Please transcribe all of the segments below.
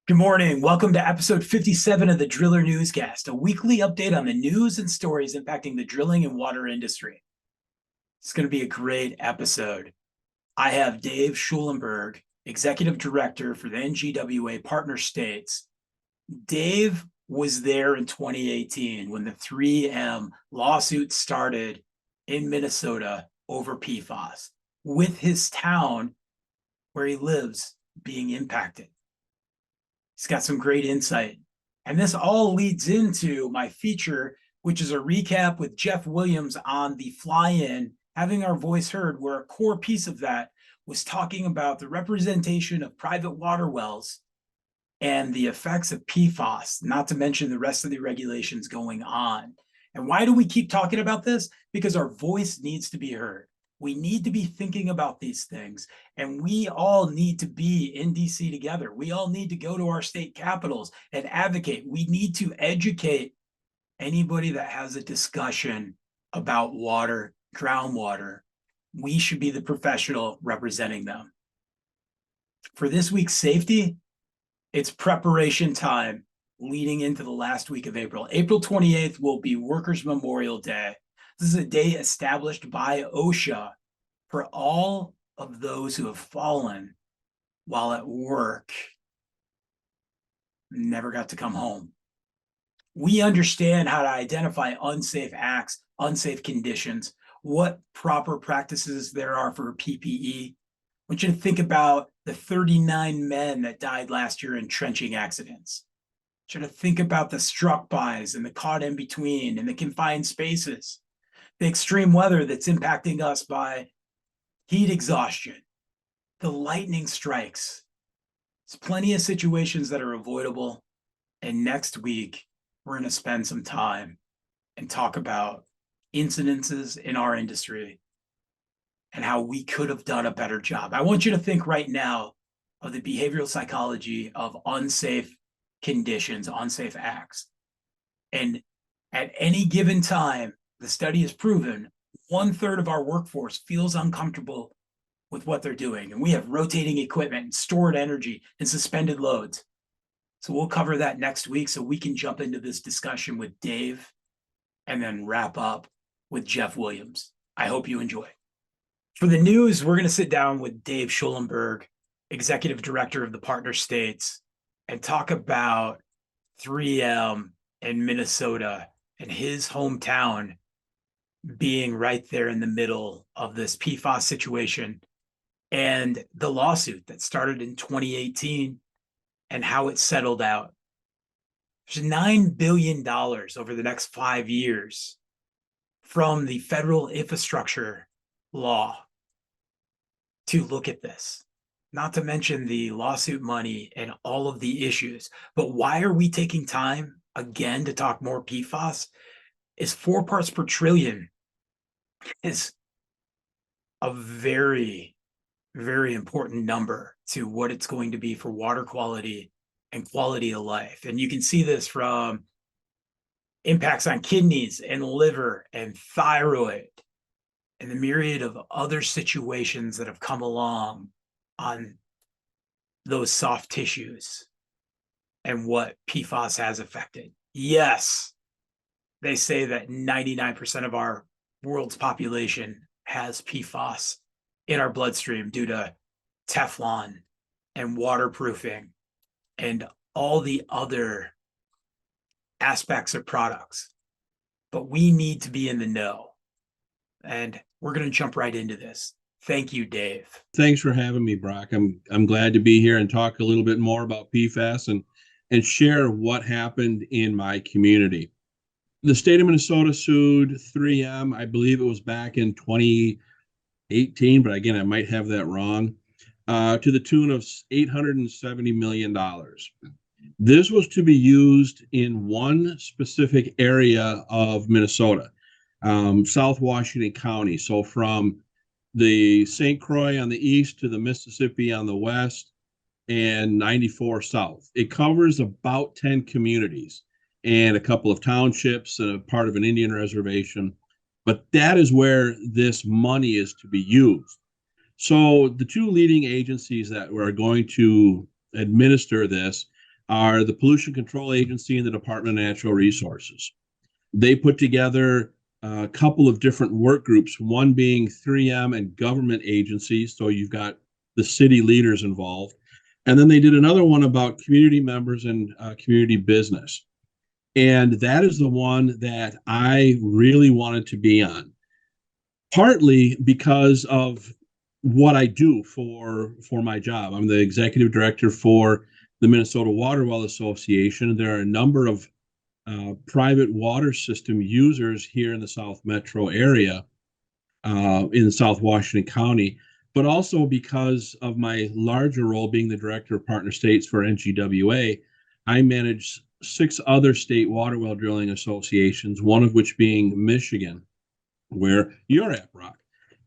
Good morning. Welcome to episode 57 of the Driller Newscast, a weekly update on the news and stories impacting the drilling and water industry. It's going to be a great episode. I have Dave Schulenberg, Executive Director for the NGWA Partner States. Dave was there in 2018 when the 3M lawsuit started in Minnesota over PFAS, with his town where he lives being impacted. He's got some great insight. And this all leads into my feature, which is a recap with Jeff Williams on the fly-in, having our voice heard, where a core piece of that was talking about the representation of private water wells and the effects of PFAS, not to mention the rest of the regulations going on. And why do we keep talking about this? Because our voice needs to be heard. We need to be thinking about these things, and we all need to be in DC together. We all need to go to our state capitals and advocate. We need to educate anybody that has a discussion about water, groundwater. We should be the professional representing them. For this week's safety, it's preparation time leading into the last week of April. April 28th will be Workers' Memorial Day. This is a day established by OSHA for all of those who have fallen while at work, never got to come home. We understand how to identify unsafe acts, unsafe conditions, what proper practices there are for PPE. I want you to think about the 39 men that died last year in trenching accidents. I want you to think about the struck bys and the caught in between and the confined spaces, the extreme weather that's impacting us by heat exhaustion, the lightning strikes. There's plenty of situations that are avoidable. And next week, we're going to spend some time and talk about incidences in our industry and how we could have done a better job. I want you to think right now of the behavioral psychology of unsafe conditions, unsafe acts. And at any given time, the study has proven 1/3 of our workforce feels uncomfortable with what they're doing. And we have rotating equipment and stored energy and suspended loads. So we'll cover that next week so we can jump into this discussion with Dave and then wrap up with Jeff Williams. I hope you enjoy. For the news, we're going to sit down with Dave Schulenberg, Executive Director of the Partner States, and talk about 3M and Minnesota and his hometown being right there in the middle of this PFAS situation and the lawsuit that started in 2018 and how it settled out. There's $9 billion over the next 5 years from the federal infrastructure law to look at this, not to mention the lawsuit money and all of the issues. But why are we taking time again to talk more PFAS? Is 4 parts per trillion is a very, very important number to what it's going to be for water quality and quality of life. And you can see this from impacts on kidneys and liver and thyroid and the myriad of other situations that have come along on those soft tissues and what PFAS has affected. Yes, they say that 99% of our world's population has PFAS in our bloodstream due to Teflon and waterproofing and all the other aspects of products. But we need to be in the know. And we're going to jump right into this. Thank you, Dave. Thanks for having me, Brock. I'm glad to be here and talk a little bit more about PFAS and share what happened in my community. The state of Minnesota sued 3M, I believe it was back in 2018, but again, I might have that wrong, to the tune of $870 million. This was to be used in one specific area of Minnesota, South Washington County. So from the St. Croix on the east to the Mississippi on the west and 94 south. It covers about 10 communities and a couple of townships and a part of an Indian reservation. But that is where this money is to be used. So the two leading agencies that are going to administer this are the Pollution Control Agency and the Department of Natural Resources. They put together a couple of different work groups, one being 3M and government agencies. So you've got the city leaders involved. And then they did another one about community members and community business. And that is the one that I really wanted to be on, partly because of what I do for my job. I'm the executive director for the Minnesota Water Well Association. There are a number of private water system users here in the South Metro area, in South Washington County, but also because of my larger role being the director of partner states for NGWA, I manage 6 other state water well drilling associations, one of which being Michigan, where you're at, Brock,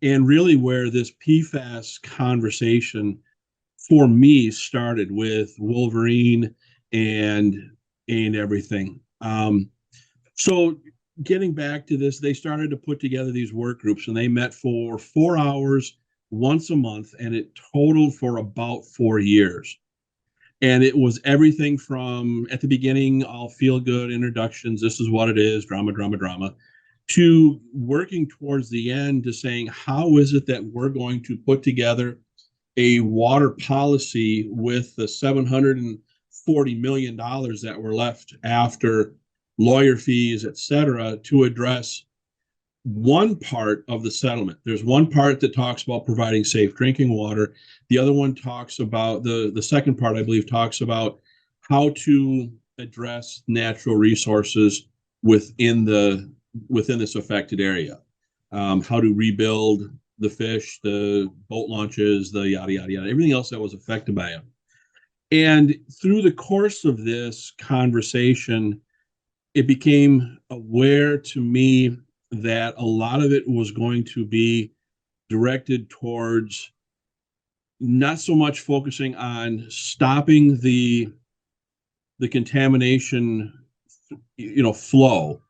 and really where this PFAS conversation for me started with Wolverine and everything. So getting back to this, they started to put together these work groups, and they met for 4 hours once a month, and it totaled for about 4 years. And it was everything from, at the beginning, all feel good introductions, this is what it is, drama, drama, drama, to working towards the end to saying, how is it that we're going to put together a water policy with the $740 million that were left after lawyer fees, et cetera, to address one part of the settlement. There's one part that talks about providing safe drinking water. The other one talks about, the second part, I believe, talks about how to address natural resources within this affected area, how to rebuild the fish, the boat launches, the yada, yada, yada, everything else that was affected by it. And through the course of this conversation, it became aware to me that a lot of it was going to be directed towards not so much focusing on stopping the contamination, flow,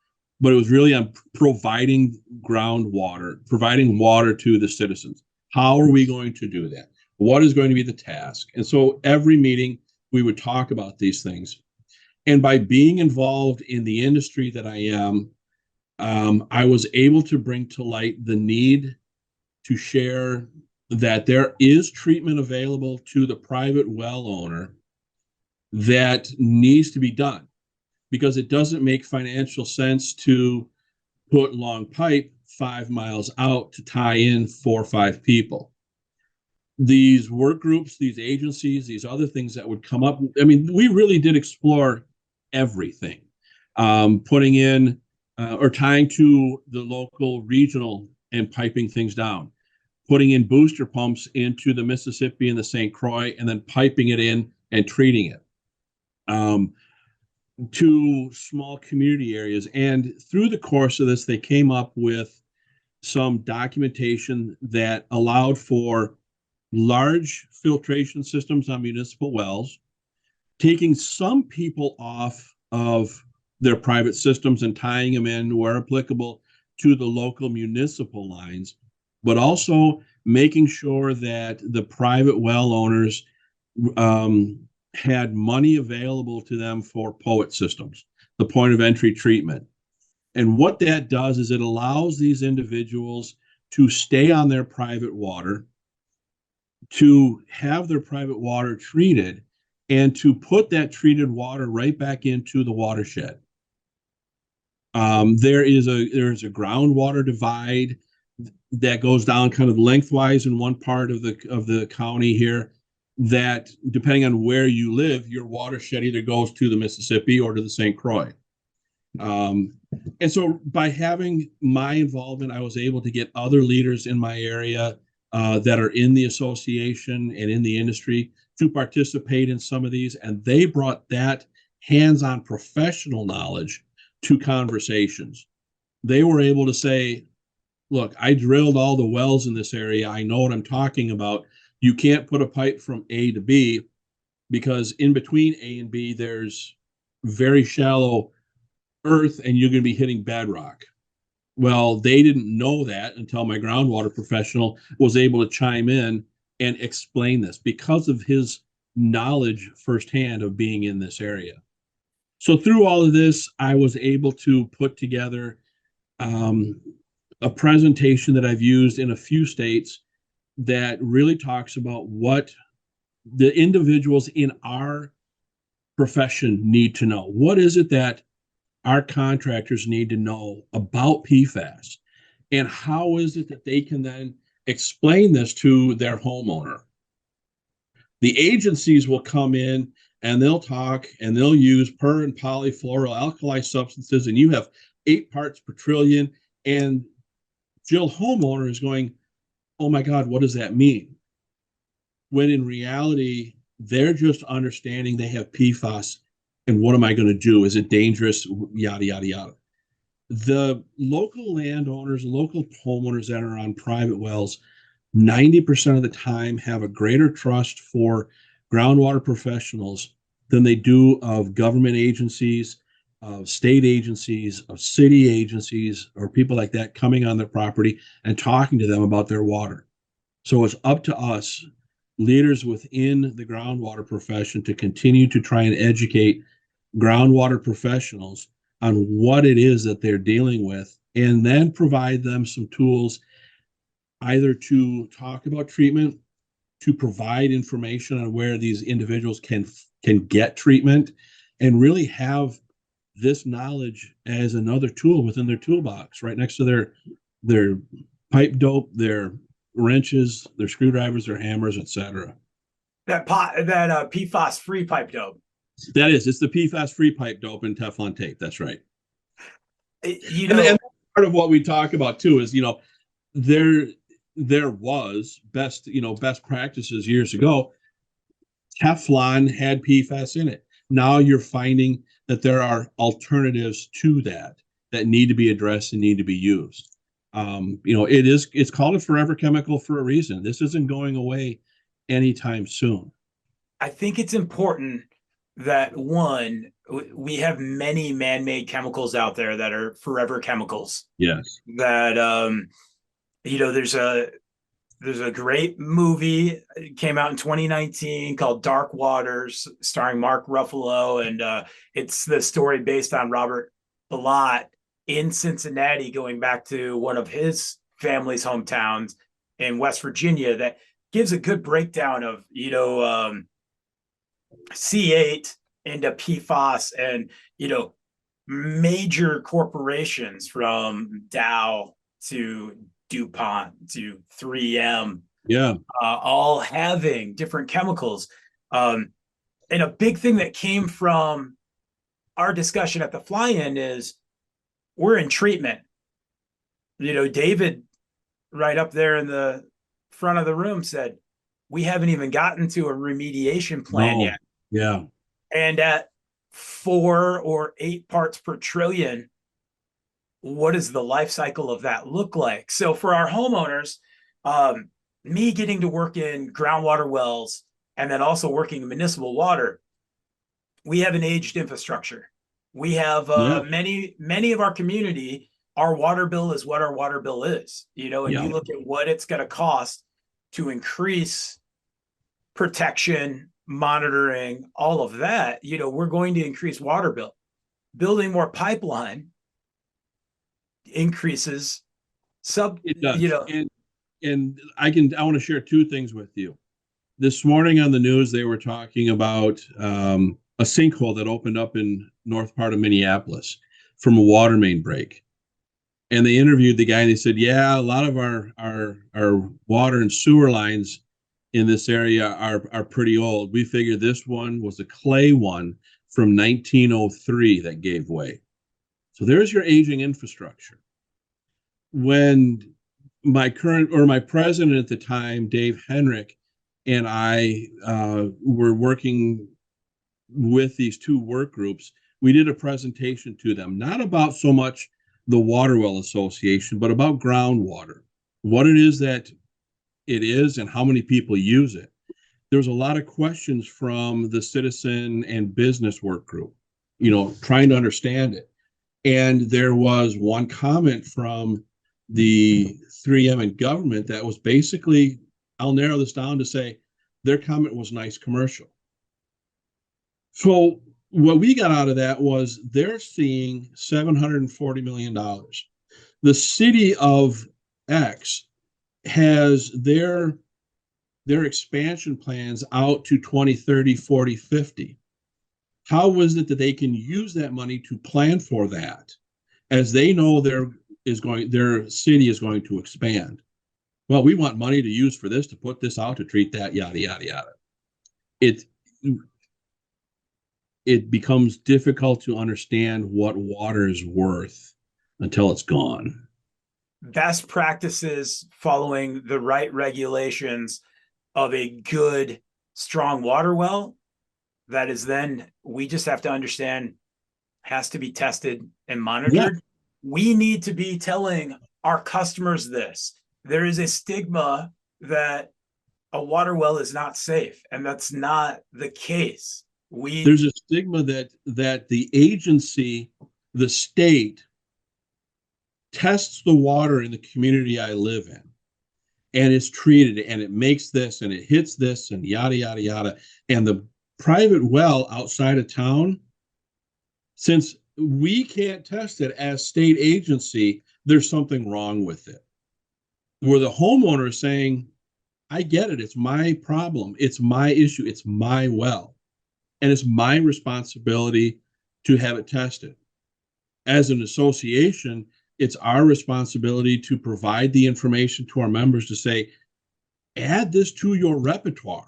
but it was really on providing groundwater, providing water to the citizens. How are we going to do that? What is going to be the task? And so every meeting we would talk about these things. And by being involved in the industry that I am, I was able to bring to light the need to share that there is treatment available to the private well owner that needs to be done, because it doesn't make financial sense to put long pipe 5 miles out to tie in 4 or 5 people. These work groups, these agencies, these other things that would come up. I mean, we really did explore everything, putting in or tying to the local regional and piping things down, putting in booster pumps into the Mississippi and the St. Croix, and then piping it in and treating it, to small community areas. And through the course of this, they came up with some documentation that allowed for large filtration systems on municipal wells, taking some people off of their private systems and tying them in where applicable to the local municipal lines, but also making sure that the private well owners had money available to them for POET systems, the point of entry treatment. And what that does is it allows these individuals to stay on their private water, to have their private water treated, and to put that treated water right back into the watershed. There is a groundwater divide that goes down kind of lengthwise in one part of the county here, that depending on where you live, your watershed either goes to the Mississippi or to the St. Croix. And so by having my involvement, I was able to get other leaders in my area that are in the association and in the industry to participate in some of these. And they brought that hands-on professional knowledge to conversations. They were able to say, look, I drilled all the wells in this area. I know what I'm talking about. You can't put a pipe from A to B because in between A and B, there's very shallow earth and you're going to be hitting bedrock. Well, they didn't know that until my groundwater professional was able to chime in and explain this. Because of his knowledge firsthand of being in this area. So through all of this, I was able to put together a presentation that I've used in a few states that really talks about what the individuals in our profession need to know. What is it that our contractors need to know about PFAS? And how is it that they can then explain this to their homeowner? The agencies will come in and they'll talk and they'll use per and polyfluoral alkali substances, and you have 8 parts per trillion. And Jill homeowner is going, oh my God, what does that mean? When in reality, they're just understanding they have PFAS and what am I going to do? Is it dangerous? Yada, yada, yada. The local landowners, local homeowners that are on private wells, 90% of the time have a greater trust for groundwater professionals than they do of government agencies, of state agencies, of city agencies, or people like that coming on their property and talking to them about their water. So it's up to us, leaders within the groundwater profession, to continue to try and educate groundwater professionals on what it is that they're dealing with, and then provide them some tools either to talk about treatment, to provide information on where these individuals can get treatment, and really have this knowledge as another tool within their toolbox, right next to their pipe dope, their wrenches, their screwdrivers, their hammers, etc. That PFAS free pipe dope. It's the PFAS free pipe dope and Teflon tape. That's right. And part of what we talk about too is, there was best practices years ago. Teflon had PFAS in it. Now you're finding that there are alternatives to that need to be addressed and need to be used. It's called a forever chemical for a reason. This isn't going away anytime soon. I think it's important that, one, we have many man-made chemicals out there that are forever chemicals. Yes. That there's a great movie. It came out in 2019 called Dark Waters, starring Mark Ruffalo, and it's the story based on Robert Ballot in Cincinnati, going back to one of his family's hometowns in West Virginia, that gives a good breakdown of C8 into PFAS, and major corporations from Dow to DuPont to 3M, all having different chemicals. And a big thing that came from our discussion at the fly-in is we're in treatment. David, right up there in the front of the room, said, we haven't even gotten to a remediation plan yet. Yeah. And at 4 or 8 parts per trillion, what does the life cycle of that look like? So for our homeowners, me getting to work in groundwater wells and then also working in municipal water, we have an aged infrastructure. We have many of our community, our water bill is what our water bill is, and you look at what it's going to cost to increase protection, monitoring, all of that. We're going to increase water bill. Building more pipeline increases it does. And I want to share 2 things with you. This morning on the news, they were talking about a sinkhole that opened up in north part of Minneapolis from a water main break. And they interviewed the guy, and they said, a lot of our water and sewer lines in this area are pretty old. We figured this one was a clay one from 1903 that gave way. So there's your aging infrastructure. When my president at the time, Dave Henrik, and I were working with these 2 work groups, we did a presentation to them, not about so much the Water Well Association, but about groundwater, what it is that it is and how many people use it. There's a lot of questions from the citizen and business work group, trying to understand it. And there was one comment from the 3M and government that was basically, I'll narrow this down to say, their comment was nice commercial. So what we got out of that was they're seeing $740 million. The city of X has their expansion plans out to 2030, 40, 50. How is it that they can use that money to plan for that, as they know their city is going to expand? Well, we want money to use for this, to put this out, to treat that, yada yada yada. It becomes difficult to understand what water is worth until it's gone. Best practices following the right regulations of a good, strong water well, that is then, we just have to understand, has to be tested and monitored. We need to be telling our customers this. There is a stigma that a water well is not safe, and that's not the case. There's a stigma that the agency, the state, tests the water in the community I live in, and it's treated, and it makes this, and it hits this, and yada yada yada. And the private well outside of town, since we can't test it as state agency, there's something wrong with it. Where the homeowner is saying, I get it, it's my problem, it's my issue, it's my well, and it's my responsibility to have it tested. As an association, it's our responsibility to provide the information to our members to say, add this to your repertoire.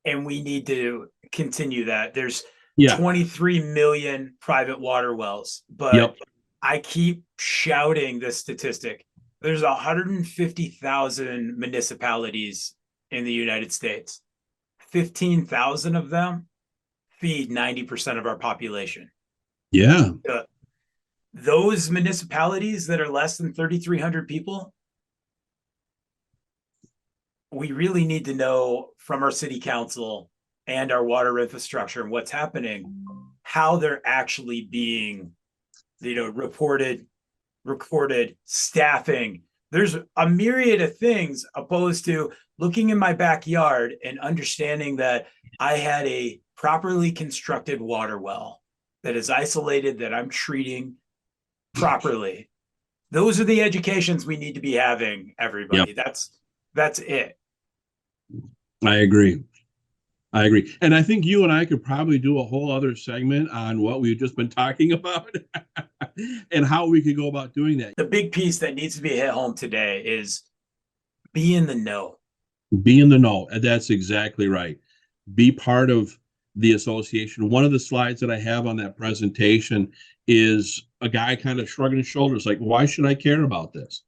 And we need to continue that. There's 23 million private water wells, but I keep shouting this statistic. There's 150,000 municipalities in the United States. 15,000 of them feed 90% of our population. Yeah. Those municipalities that are less than 3,300 people, we really need to know from our city council and our water infrastructure and what's happening, how they're actually being, reported, recorded, staffing. There's a myriad of things opposed to looking in my backyard and understanding that I had a properly constructed water well that is isolated, that I'm treating properly. Those are the educations we need to be having, everybody. That's it. I agree. And I think you and I could probably do a whole other segment on what we've just been talking about and how we could go about doing that. The big piece that needs to be hit home today is be in the know. Be in the know. That's exactly right. Be part of the association. One of the slides that I have on that presentation is a guy kind of shrugging his shoulders like, why should I care about this?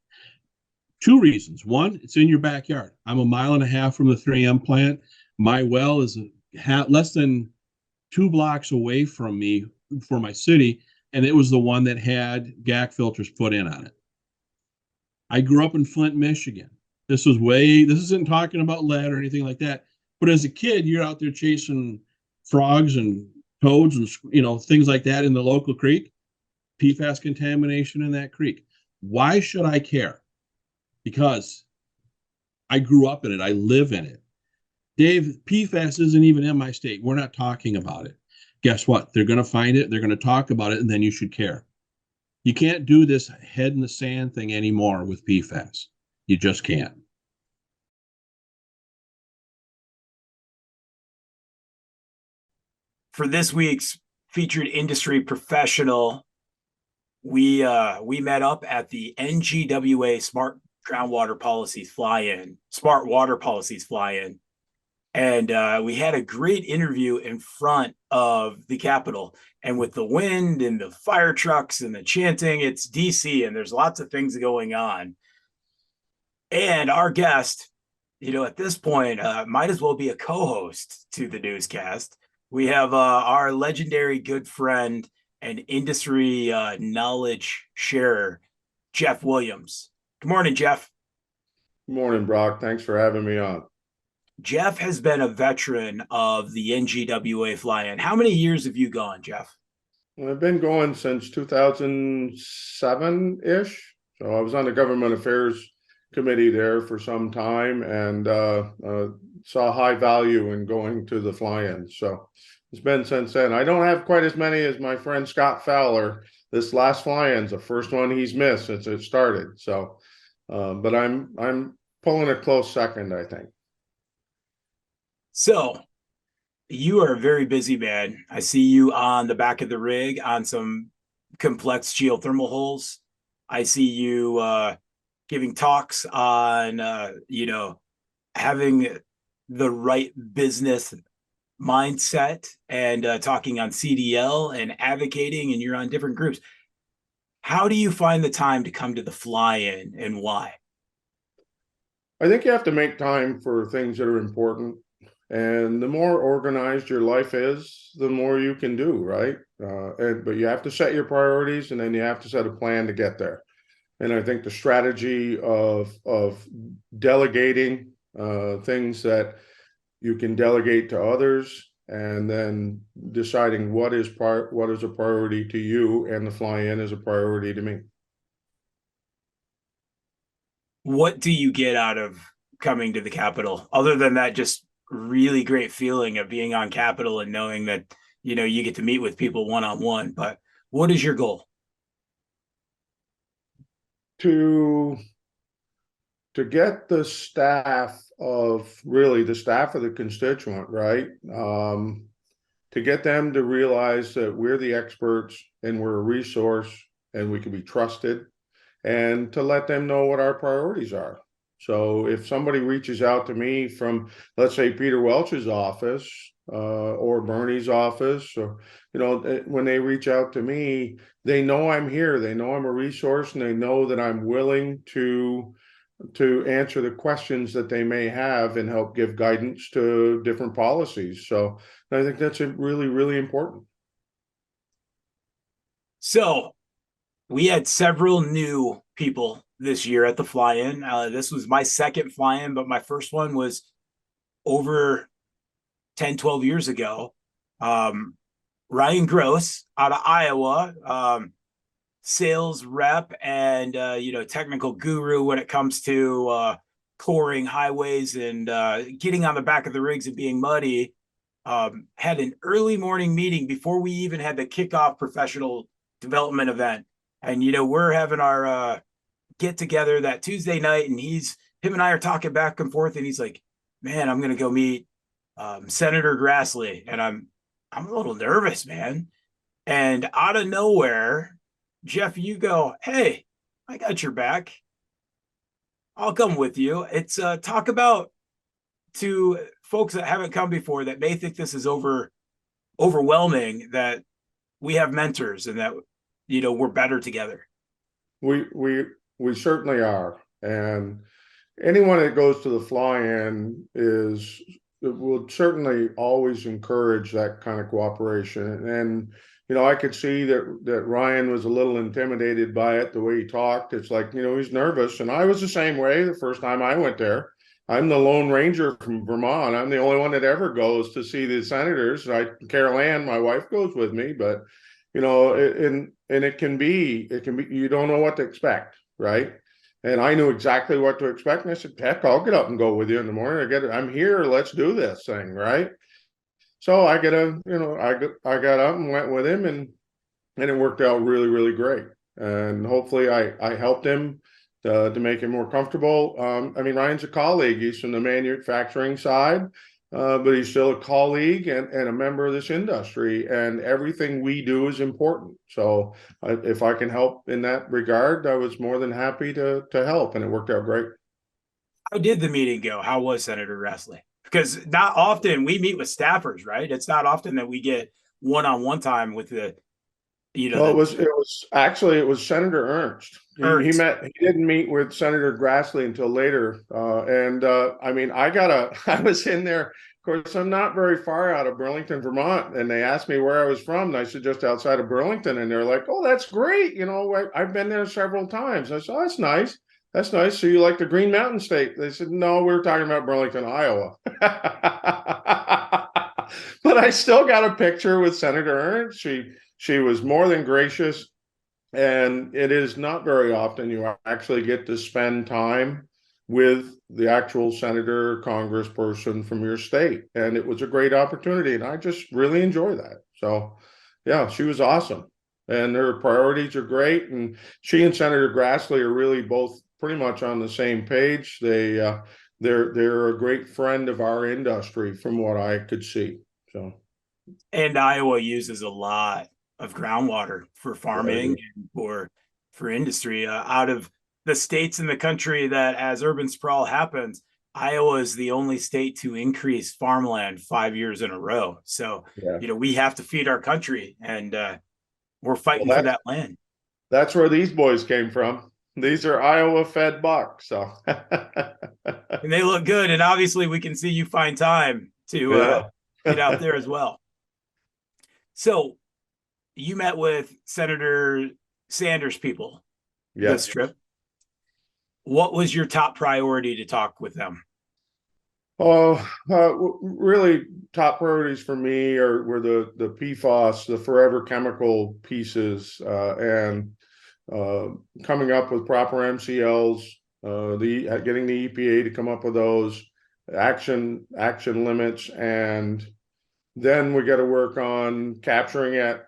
Two reasons. One, it's in your backyard. I'm 1.5 miles from the 3M plant. My well is less than 2 blocks away from me for my city, and it was the one that had GAC filters put in on it. I grew up in Flint, Michigan. This isn't talking about lead or anything like that. But as a kid, you're out there chasing frogs and toads and things like that in the local creek. PFAS contamination in that creek. Why should I care? Because I grew up in it. I live in it. Dave, PFAS isn't even in my state. We're not talking about it. Guess what? They're going to find it. They're going to talk about it, and then you should care. You can't do this head in the sand thing anymore with PFAS. You just can't. For this week's featured industry professional, we met up at the NGWA Smart Groundwater Policies Fly-In, Smart Water Policies Fly-In. And we had a great interview in front of the Capitol. And with the wind and the fire trucks and the chanting, it's DC and there's lots of things going on. And our guest, at this point, might as well be a co-host to the newscast. We have our legendary good friend and industry knowledge sharer, Jeff Williams. Good morning, Jeff. Good morning, Brock. Thanks for having me on. Jeff has been a veteran of the NGWA fly-in. How many years have you gone, Jeff? I've been going since 2007-ish. So I was on the government affairs committee there for some time, and saw high value in going to the fly-in. So it's been since then. I don't have quite as many as my friend Scott Fowler. This last fly-in's the first one he's missed since it started. So, but I'm pulling a close second, I think. So you are a very busy man. I see you on the back of the rig on some complex geothermal holes. I see you giving talks on having the right business mindset and talking on CDL and advocating, and you're on different groups. How do you find the time to come to the fly-in, and why? I think you have to make time for things that are important. And the more organized your life is, the more you can do, right? But you have to set your priorities, and then you have to set a plan to get there. And I think the strategy of delegating things that you can delegate to others, and then deciding what is a priority to you, and the fly-in is a priority to me. What do you get out of coming to the Capitol, other than that just really great feeling of being on Capitol and knowing that you get to meet with people one-on-one? But what is your goal? To get the staff of the constituent, right? To get them to realize that we're the experts and we're a resource and we can be trusted, and to let them know what our priorities are. So if somebody reaches out to me from, let's say, Peter Welch's office or Bernie's office, or when they reach out to me, they know I'm here, they know I'm a resource, and they know that I'm willing to answer the questions that they may have and help give guidance to different policies. So I think that's really, really important. So we had several new people this year at the fly-in. This was my second fly-in, but my first one was over 10, 12 years ago. Ryan Gross out of Iowa, sales rep and technical guru when it comes to coring highways and getting on the back of the rigs and being muddy. Had an early morning meeting before we even had the kickoff professional development event. And we're having our get together that Tuesday night, and him and I are talking back and forth, and he's like, man, I'm gonna go meet Senator Grassley. And I'm a little nervous, man. And out of nowhere, Jeff, you go, hey, I got your back. I'll come with you. It's talk about to folks that haven't come before that may think this is overwhelming, that we have mentors and that we're better together. We certainly are. And anyone that goes to the fly-in will certainly always encourage that kind of cooperation. And I could see that Ryan was a little intimidated by it, the way he talked. It's like, he's nervous. And I was the same way the first time I went there. I'm the Lone Ranger from Vermont. I'm the only one that ever goes to see the senators. Carol Ann, my wife, goes with me, but and it can be, you don't know what to expect, right? And I knew exactly what to expect. And I said, heck, I'll get up and go with you in the morning. I'm here. Let's do this thing, right? So I got up and went with him, and it worked out really, really great. And hopefully I helped him to make him more comfortable. Ryan's a colleague. He's from the manufacturing side, but he's still a colleague and a member of this industry, and everything we do is important. So if I can help in that regard, I was more than happy to help, and it worked out great. How did the meeting go? How was Senator Grassley? Because not often we meet with staffers, right? It's not often that we get one-on-one time with the, Well, it was Senator Ernst. He didn't meet with Senator Grassley until later. I was in there. Of course, I'm not very far out of Burlington, Vermont, and they asked me where I was from, and I said just outside of Burlington, and they're like, "Oh, that's great! I've been there several times." I said, "Oh, that's nice. That's nice. So you like the Green Mountain State?" They said, "No, we were talking about Burlington, Iowa." But I still got a picture with Senator Ernst. She was more than gracious, and it is not very often you actually get to spend time with the actual senator, congressperson from your state. And it was a great opportunity. And I just really enjoy that. So, yeah, she was awesome. And her priorities are great. And she and Senator Grassley are really both pretty much on the same page. They're a great friend of our industry from what I could see. So, And Iowa uses a lot of groundwater for farming and for industry. Out of the states in the country that, as urban sprawl happens, Iowa is the only state to increase farmland 5 years in a row. So, yeah. we have to feed our country, and we're fighting for that land. That's where these boys came from. These are Iowa fed bucks. So, and they look good. And obviously, we can see you find time to get out there as well. So, you met with Senator Sanders' people this trip. What was your top priority to talk with them? Oh, really, top priorities for me were the PFAS, the forever chemical pieces, and coming up with proper MCLs, getting the EPA to come up with those action limits, and then we got to work on capturing it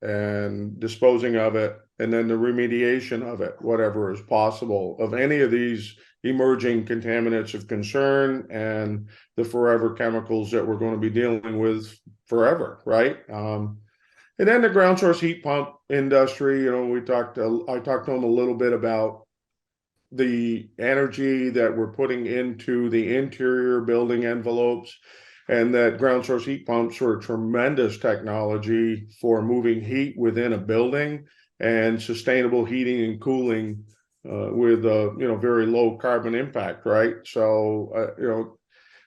and disposing of it, and then the remediation of it, whatever is possible, of any of these emerging contaminants of concern and the forever chemicals that we're going to be dealing with forever, right? And then the ground source heat pump industry, I talked to them a little bit about the energy that we're putting into the interior building envelopes, and that ground source heat pumps are a tremendous technology for moving heat within a building and sustainable heating and cooling with very low carbon impact, right? So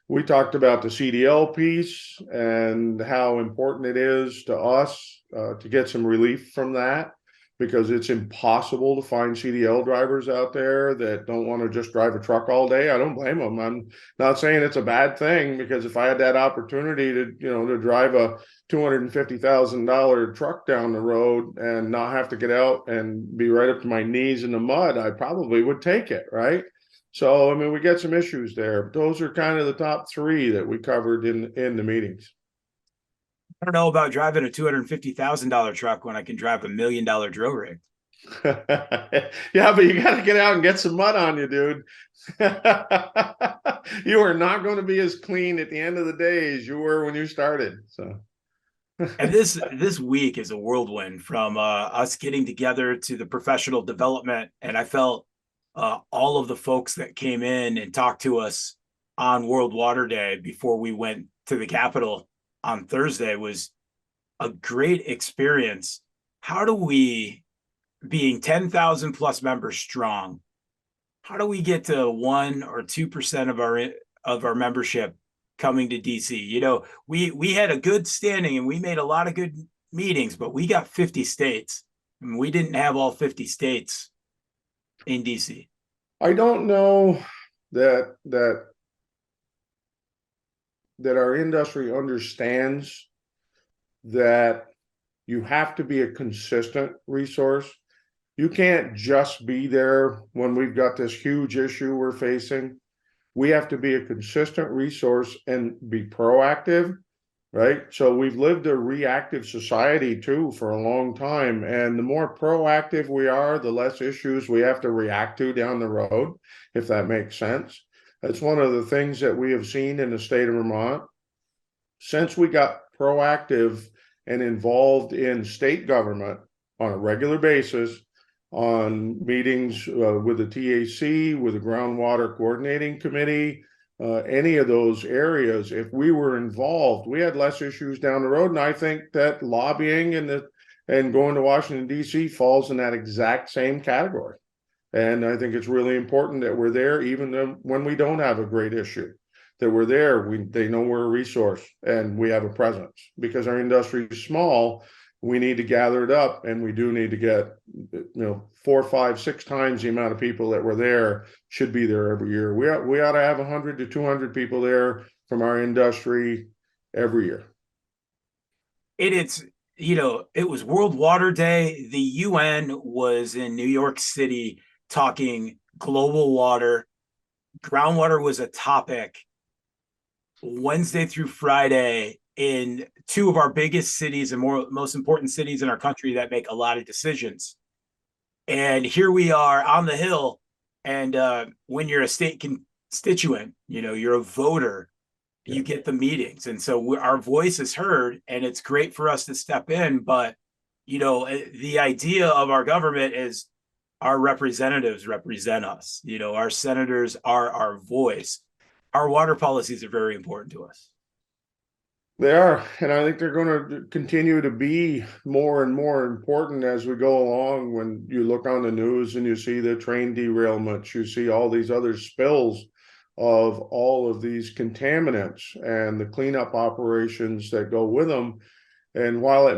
we talked about the CDL piece and how important it is to us to get some relief from that, because it's impossible to find CDL drivers out there that don't want to just drive a truck all day. I don't blame them. I'm not saying it's a bad thing, because if I had that opportunity to drive a $250,000 truck down the road and not have to get out and be right up to my knees in the mud, I probably would take it, right? So, I mean, we get some issues there. Those are kind of the top three that we covered in the meetings. I don't know about driving a $250,000 truck when I can drive $1 million drill rig. Yeah, but you got to get out and get some mud on you, dude. You are not going to be as clean at the end of the day as you were when you started. So, and this week is a whirlwind, from us getting together to the professional development. And I felt all of the folks that came in and talked to us on World Water Day before we went to the Capitol on Thursday was a great experience. How do we, being 10,000 plus members strong, how do we get to 1 or 2% of our membership coming to DC? We had a good standing and we made a lot of good meetings, but we got 50 states, and we didn't have all 50 states in DC. I don't know that our industry understands that you have to be a consistent resource. You can't just be there when we've got this huge issue we're facing. We have to be a consistent resource and be proactive, right? So we've lived a reactive society too for a long time. And the more proactive we are, the less issues we have to react to down the road, if that makes sense. That's one of the things that we have seen in the state of Vermont. Since we got proactive and involved in state government on a regular basis, on meetings with the TAC, with the Groundwater Coordinating Committee, any of those areas, if we were involved, we had less issues down the road. And I think that lobbying and going to Washington, D.C. falls in that exact same category. And I think it's really important that we're there, even when we don't have a great issue, that we're there. They know we're a resource and we have a presence, because our industry is small. We need to gather it up, and we do need to get 4, 5, 6 times the amount of people that were there should be there every year. We ought to have 100 to 200 people there from our industry every year. It was World Water Day. The UN was in New York City talking global water. groundwater was a topic Wednesday through Friday in two of our biggest cities and most important cities in our country that make a lot of decisions. And here we are on the Hill. And when you're a state constituent, you're a voter, you get the meetings. And so our voice is heard, and it's great for us to step in. But, the idea of our government is our representatives represent us. Our senators are our voice. Our water policies are very important to us. They are, and I think they're going to continue to be more and more important as we go along. When you look on the news and you see the train derailments, you see all these other spills of all of these contaminants and the cleanup operations that go with them. And while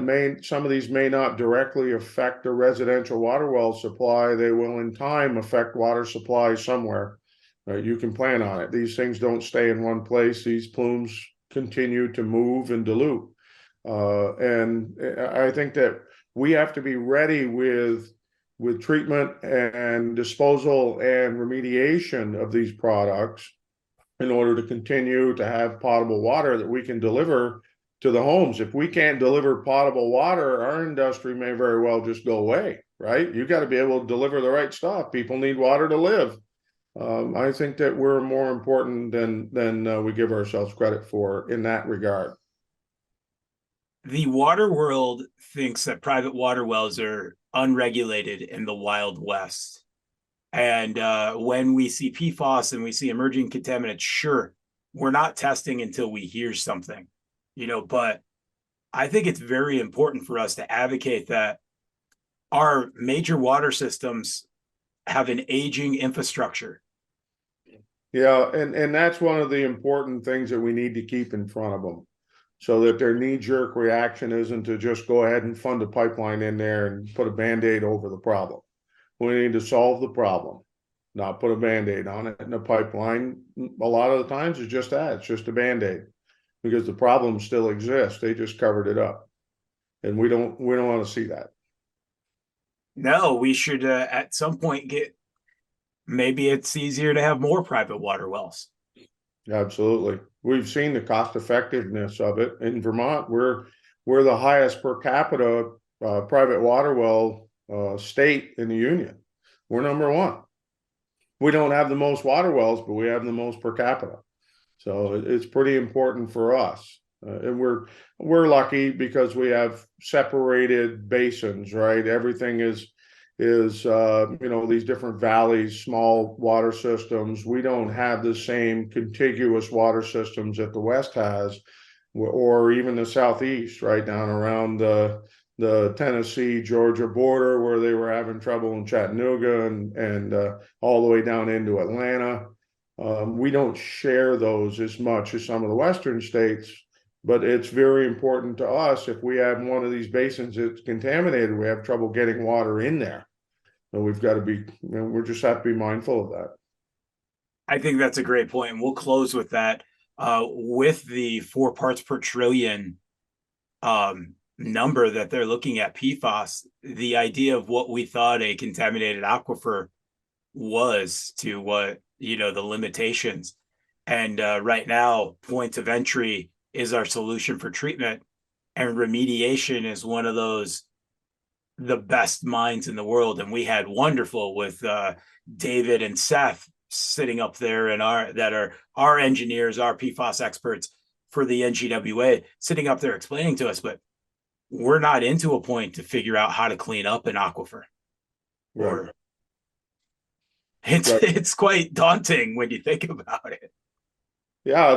some of these may not directly affect the residential water well supply, they will in time affect water supply somewhere. You can plan on it. These things don't stay in one place. These plumes continue to move and dilute. And I think that we have to be ready with treatment and disposal and remediation of these products in order to continue to have potable water that we can deliver to the homes. If we can't deliver potable water, our industry may very well just go away, right? You got to be able to deliver the right stuff. People need water to live. I think that we're more important than we give ourselves credit for in that regard. The water world thinks that private water wells are unregulated in the Wild West. And when we see PFAS and we see emerging contaminants, sure, we're not testing until we hear something, but I think it's very important for us to advocate that our major water systems have an aging infrastructure. Yeah, and that's one of the important things that we need to keep in front of them, so that their knee-jerk reaction isn't to just go ahead and fund a pipeline in there and put a Band-Aid over the problem. We need to solve the problem, not put a Band-Aid on it. And a pipeline, a lot of the times, is just that. It's just a Band-Aid, because the problem still exists. They just covered it up. And we don't want to see that. No, we should at some point maybe it's easier to have more private water wells. Absolutely. We've seen the cost effectiveness of it. In Vermont, we're the highest per capita private water well state in the union. We're number one. We don't have the most water wells, but we have the most per capita. So it's pretty important for us. And we're lucky because we have separated basins, right? Everything is these different valleys, small water systems. We don't have the same contiguous water systems that the West has, or even the Southeast, right down around the Tennessee, Georgia border, where they were having trouble in Chattanooga and all the way down into Atlanta. We don't share those as much as some of the Western states, but it's very important to us. If we have one of these basins that's contaminated, we have trouble getting water in there. So we've got to we just have to be mindful of that. I think that's a great point. And we'll close with that. With the 4 parts per trillion number that they're looking at PFAS, the idea of what we thought a contaminated aquifer was to what, the limitations. And right now, points of entry is our solution for treatment, and remediation is one of the best minds in the world. And we had wonderful with David and Seth sitting up there and our engineers, our PFAS experts for the NGWA, sitting up there explaining to us, but we're not into a point to figure out how to clean up an aquifer. Right. Or it's quite daunting when you think about it. Yeah,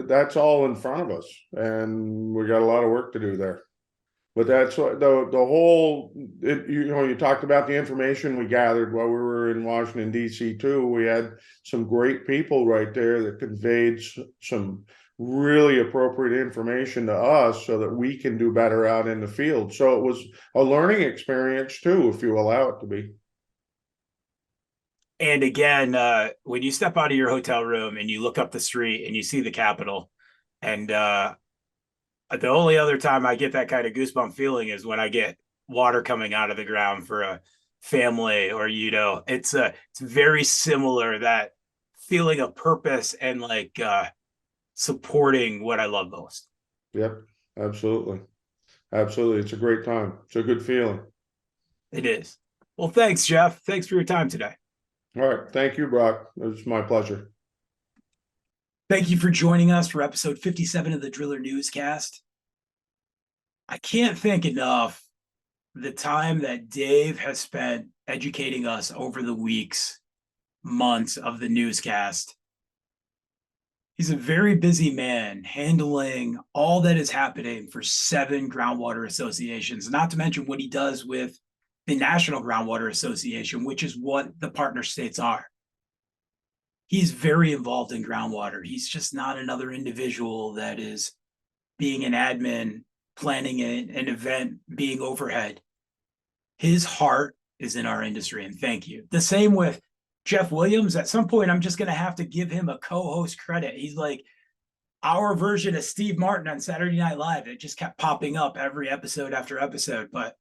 that's all in front of us, and we got a lot of work to do there. But that's what the whole, you talked about the information we gathered while we were in Washington, D.C. too. We had some great people right there that conveyed some really appropriate information to us so that we can do better out in the field. So it was a learning experience too, if you allow it to be. And again, when you step out of your hotel room and you look up the street and you see the Capitol, and the only other time I get that kind of goosebump feeling is when I get water coming out of the ground for a family, or it's very similar, that feeling of purpose and like supporting what I love most. Yep, absolutely. Absolutely. It's a great time. It's a good feeling. It is. Well, thanks, Jeff. Thanks for your time today. All right. Thank you, Brock. It was my pleasure. Thank you for joining us for episode 57 of the Driller Newscast. I can't thank enough the time that Dave has spent educating us over the weeks, months of the newscast. He's a very busy man handling all that is happening for 7 groundwater associations, not to mention what he does with the National Groundwater Association, which is what the partner states are. He's very involved in groundwater. He's just not another individual that is being an admin, planning an event, being overhead. His heart is in our industry, and thank you. The same with Jeff Williams. At some point, I'm just going to have to give him a co-host credit. He's like our version of Steve Martin on Saturday Night Live. It just kept popping up every episode after episode. But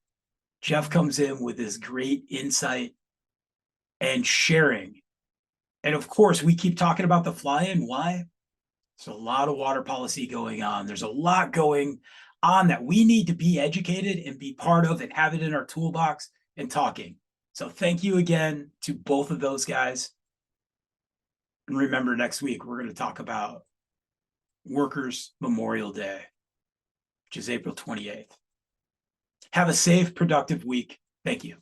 Jeff comes in with this great insight and sharing. And of course, we keep talking about the fly-in. Why? There's a lot of water policy going on. There's a lot going on that we need to be educated and be part of and have it in our toolbox and talking. So thank you again to both of those guys. And remember, next week, we're going to talk about Workers' Memorial Day, which is April 28th. Have a safe, productive week. Thank you.